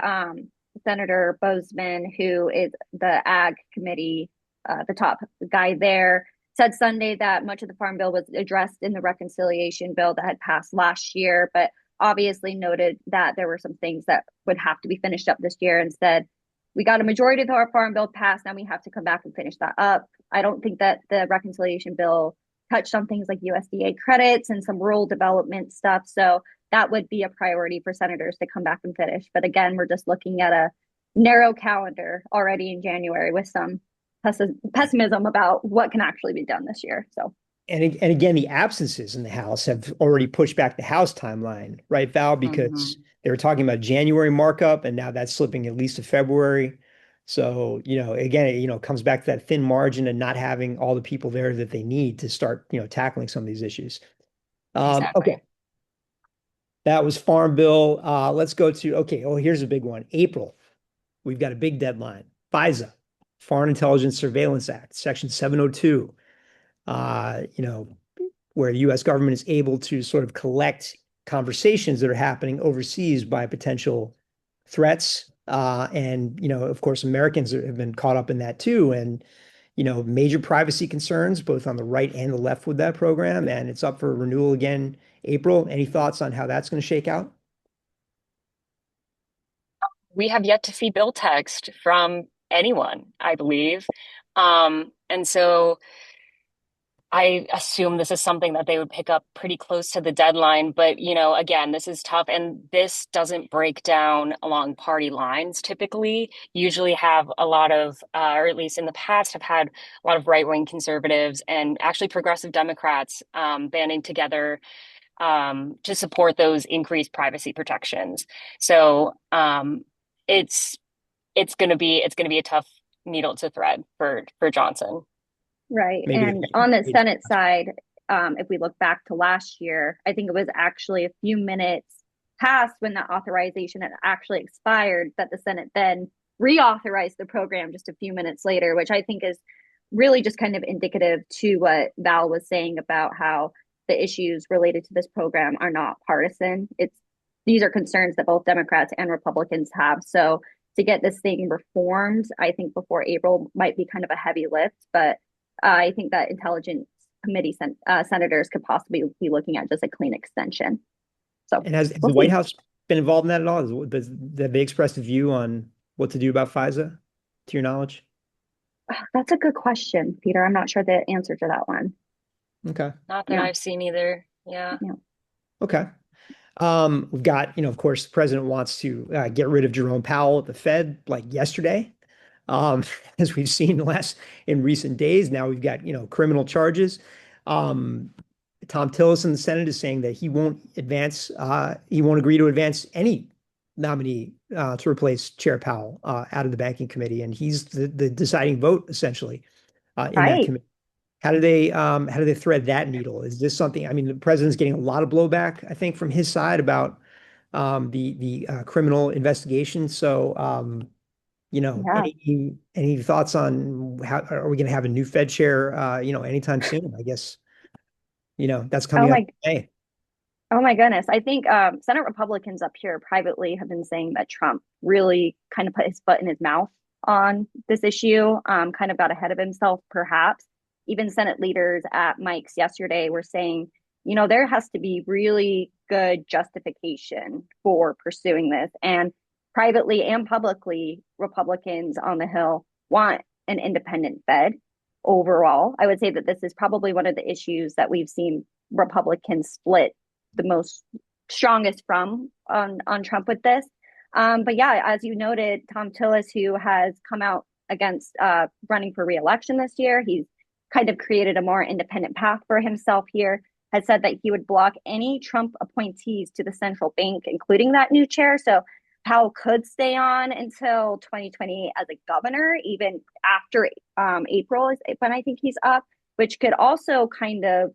Senator Bozeman, who is the Ag Committee, the top guy there, said Sunday that much of the Farm Bill was addressed in the reconciliation bill that had passed last year, but obviously noted that there were some things that would have to be finished up this year and said, we got a majority of our Farm Bill passed. Now we have to come back and finish that up. I don't think that the reconciliation bill touched on things like USDA credits and some rural development stuff. So that would be a priority for senators to come back and finish. But again, we're just looking at a narrow calendar already in January with some pessimism about what can actually be done this year. So, and again, the absences in the House have already pushed back the House timeline, right, Val? Because they were talking about January markup, and now that's slipping at least to February. So, again, it comes back to that thin margin and not having all the people there that they need to start, tackling some of these issues. Exactly. Okay. That was Farm Bill. Let's go to, okay, here's a big one. April. We've got a big deadline. FISA, Foreign Intelligence Surveillance Act, Section 702. Where the U.S. government is able to sort of collect conversations that are happening overseas by potential threats. And of course, Americans have been caught up in that too. And, major privacy concerns, both on the right and the left with that program. And it's up for renewal again, April. Any thoughts on how that's going to shake out? We have yet to see bill text from anyone, I believe. And so I assume this is something that they would pick up pretty close to the deadline. But, again, this is tough. And this doesn't break down along party lines typically. Usually have a lot of, or at least in the past, have had a lot of right-wing conservatives and actually progressive Democrats banding together to support those increased privacy protections. So it's going to be a tough needle to thread for Johnson. right. Maybe And on the Senate side, if we look back to last year, I think it was actually a few minutes past when that authorization had actually expired that the Senate then reauthorized the program just a few minutes later, which I think is really just kind of indicative to what Val was saying about how the issues related to this program are not partisan. These are concerns that both Democrats and Republicans have. So to get this thing reformed, I think before April might be kind of a heavy lift, but I think that Intelligence Committee senators could possibly be looking at just a clean extension. So, And has the White House been involved in that at all? Have they expressed a view on what to do about FISA, to your knowledge? That's a good question, Peter. I'm not sure the answer to that one. Okay. Not that I've seen either. Yeah. Okay. We've got, of course, the president wants to get rid of Jerome Powell at the Fed like yesterday, as we've seen in recent days. Now we've got, criminal charges. Tom Tillis in the Senate is saying that he won't agree to advance any nominee to replace Chair Powell out of the Banking Committee, and he's the deciding vote essentially in that committee. How do they thread that needle? Is this something? I mean, the president's getting a lot of blowback, I think, from his side about the criminal investigation. So, any thoughts on how are we going to have a new Fed chair, anytime soon? I guess, that's coming up in May. Oh my goodness. I think Senate Republicans up here privately have been saying that Trump really kind of put his foot in his mouth on this issue, kind of got ahead of himself, perhaps. Even Senate leaders at Mike's yesterday were saying, there has to be really good justification for pursuing this. And privately and publicly, Republicans on the Hill want an independent Fed overall. I would say that this is probably one of the issues that we've seen Republicans split the most strongest from on Trump with this. But yeah, as you noted, Tom Tillis, who has come out against running for re-election this year, he's kind of created a more independent path for himself here, has said that he would block any Trump appointees to the central bank, including that new chair. So Powell could stay on until 2020 as a governor, even after April is when I think he's up, which could also kind of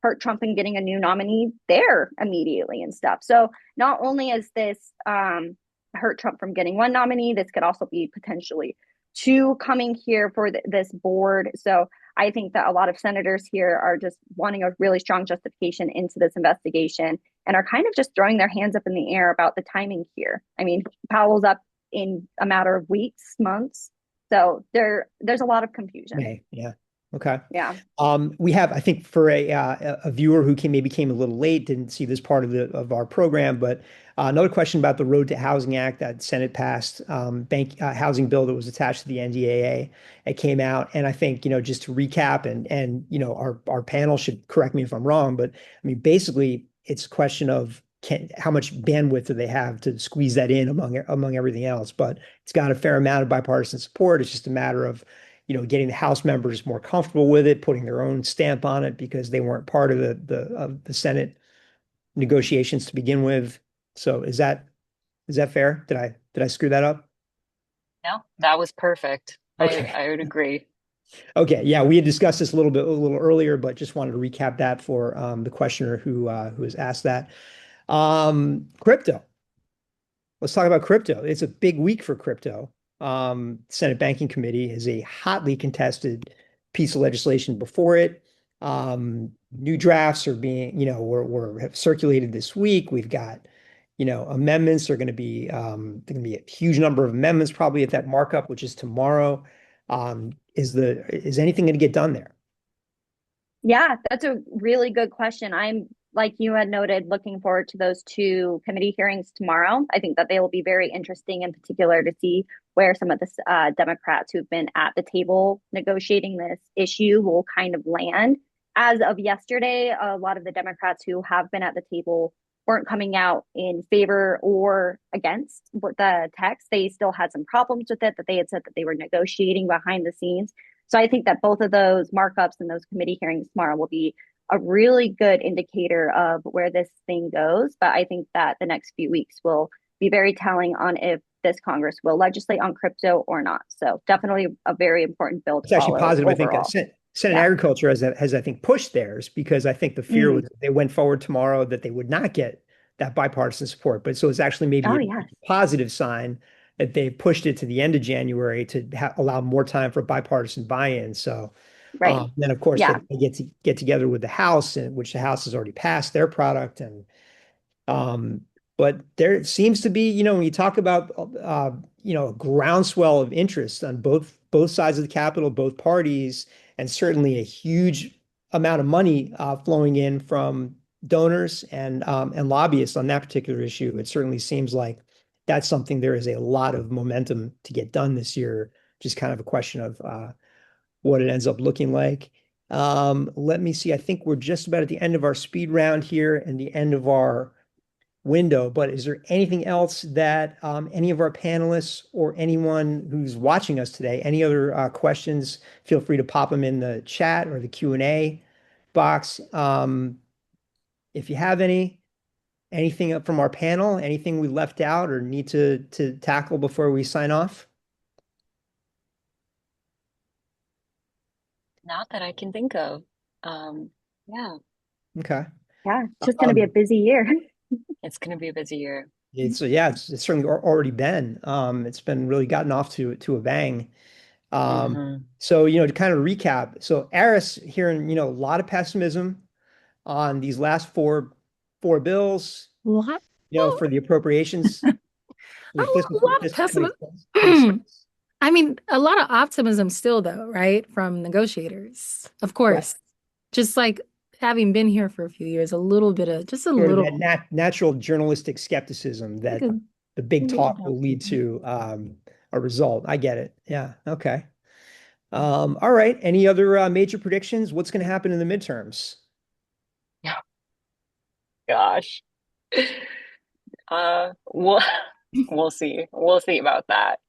hurt Trump in getting a new nominee there immediately and stuff. So not only is this hurt Trump from getting one nominee, this could also be potentially two coming here for this board. So I think that a lot of senators here are just wanting a really strong justification into this investigation and are kind of just throwing their hands up in the air about the timing here. I mean, Powell's up in a matter of weeks, months. So there's a lot of confusion. May, yeah. Okay. Yeah. We have, I think, for a viewer who maybe came a little late, didn't see this part of the of our program, but another question about the Road to Housing Act that Senate passed, bank housing bill that was attached to the NDAA. It came out, and I think, just to recap, and our panel should correct me if I'm wrong, but I mean, basically, it's a question of how much bandwidth do they have to squeeze that in among everything else. But it's got a fair amount of bipartisan support. It's just a matter of getting the House members more comfortable with it, putting their own stamp on it because they weren't part of the Senate negotiations to begin with. So is that fair? Did I screw that up? No, that was perfect. I Okay. I would agree. Okay. Yeah, we had discussed this a little earlier, but just wanted to recap that for the questioner who has asked that. Crypto. Let's talk about crypto. It's a big week for crypto. Senate Banking Committee has a hotly contested piece of legislation before it. New drafts are being, were have circulated this week. We've got, amendments are going to be, there going to be a huge number of amendments probably at that markup, which is tomorrow. Is anything going to get done there? Yeah, that's a really good question. I'm, like you had noted, looking forward to those two committee hearings tomorrow. I think that they will be very interesting, in particular, to see where some of the Democrats who've been at the table negotiating this issue will kind of land. As of yesterday, a lot of the Democrats who have been at the table weren't coming out in favor or against the text. They still had some problems with it that they had said that they were negotiating behind the scenes. So I think that both of those markups and those committee hearings tomorrow will be a really good indicator of where this thing goes. But I think that the next few weeks will be very telling on if this Congress will legislate on crypto or not. So definitely a very important bill to It's actually follow positive. I think overall. Senate Yeah. Agriculture has I think pushed theirs because I think the fear was Mm. if they went forward tomorrow that they would not get that bipartisan support. But so it's actually maybe Oh, a yes. positive sign that they pushed it to the end of January to allow more time for bipartisan buy-in. So Right. then of course Yeah. they get together with the House, and which the House has already passed their product, and um, but there seems to be, when you talk about, a groundswell of interest on both sides of the Capitol, both parties, and certainly a huge amount of money flowing in from donors and lobbyists on that particular issue. It certainly seems like that's something there is a lot of momentum to get done this year. Just kind of a question of what it ends up looking like. Let me see. I think we're just about at the end of our speed round here and the end of our window, but is there anything else that any of our panelists or anyone who's watching us today, any other questions, feel free to pop them in the chat or the Q&A box. If you have anything up from our panel, anything we left out or need to tackle before we sign off? Not that I can think of. Yeah, Okay. Yeah. It's just going to be a Um, busy year. it's going to be a busy year. it's certainly already been. It's been really gotten off to a bang. Um, Hmm. so, to kind of recap, so Aris hearing, a lot of pessimism on these last four bills, Lot, for the appropriations, for the lot of fiscal pessimism. 26. I mean, a lot of optimism still, though, right? From negotiators, of Right. course. Just like having been here for a few years, a little bit of, just a Sort of that little, natural journalistic skepticism like that a the big little talk bit will lead optimism. to a result. I get it. Yeah. Okay. All right. Any other major predictions? What's going to happen in the midterms? Yeah. Gosh. We'll we'll see. We'll see about that.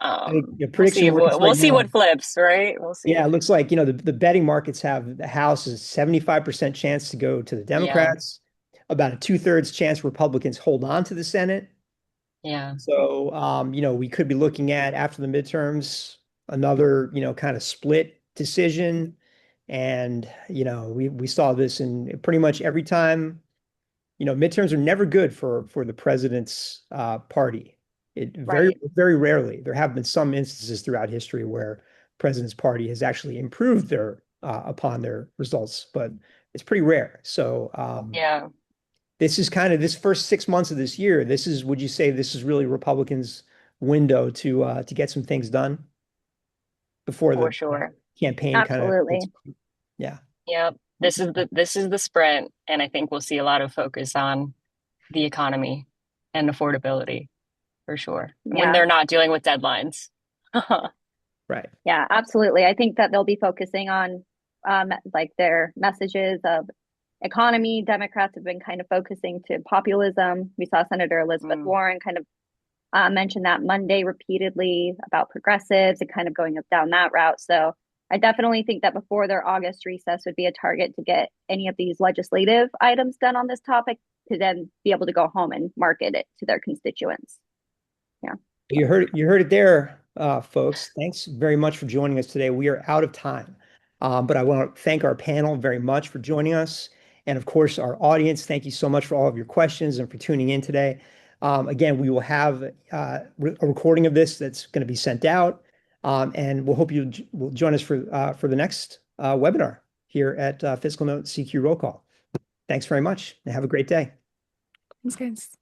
I think the We'll see prediction race we'll right see now. what flips, right? We'll Yeah, see. it looks like, the betting markets have the House is 75% chance to go to the Yeah. Democrats, about a two-thirds chance Republicans hold on to the Senate. Yeah. So, we could be looking at after the midterms, another, kind of split decision. And, we saw this in pretty much every time. Midterms are never good for the president's party. It very, Right. very rarely. There have been some instances throughout history where president's party has actually improved their upon their results, but it's pretty rare. So Yeah. this is kind of this first 6 months of this year. Would you say this is really Republicans window to get some things done before For the sure. campaign kind of gets, Absolutely. yeah. Yep. This is the sprint, and I think we'll see a lot of focus on the economy and affordability for sure when Yeah. they're not dealing with deadlines. Right. Yeah, absolutely. I think that they'll be focusing on like their messages of economy. Democrats have been kind of focusing to populism. We saw Senator Elizabeth Mm, Warren kind of mention that Monday repeatedly about progressives and kind of going up down that route. So I definitely think that before their August recess would be a target to get any of these legislative items done on this topic to then be able to go home and market it to their constituents. Yeah. You heard it there, folks. Thanks very much for joining us today. We are out of time, but I want to thank our panel very much for joining us, and of course our audience. Thank you so much for all of your questions and for tuning in today. Again, we will have a recording of this that's going to be sent out, and we'll hope you will join us for the next webinar here at Fiscal Note CQ Roll Call. Thanks very much, and have a great day. Thanks, guys.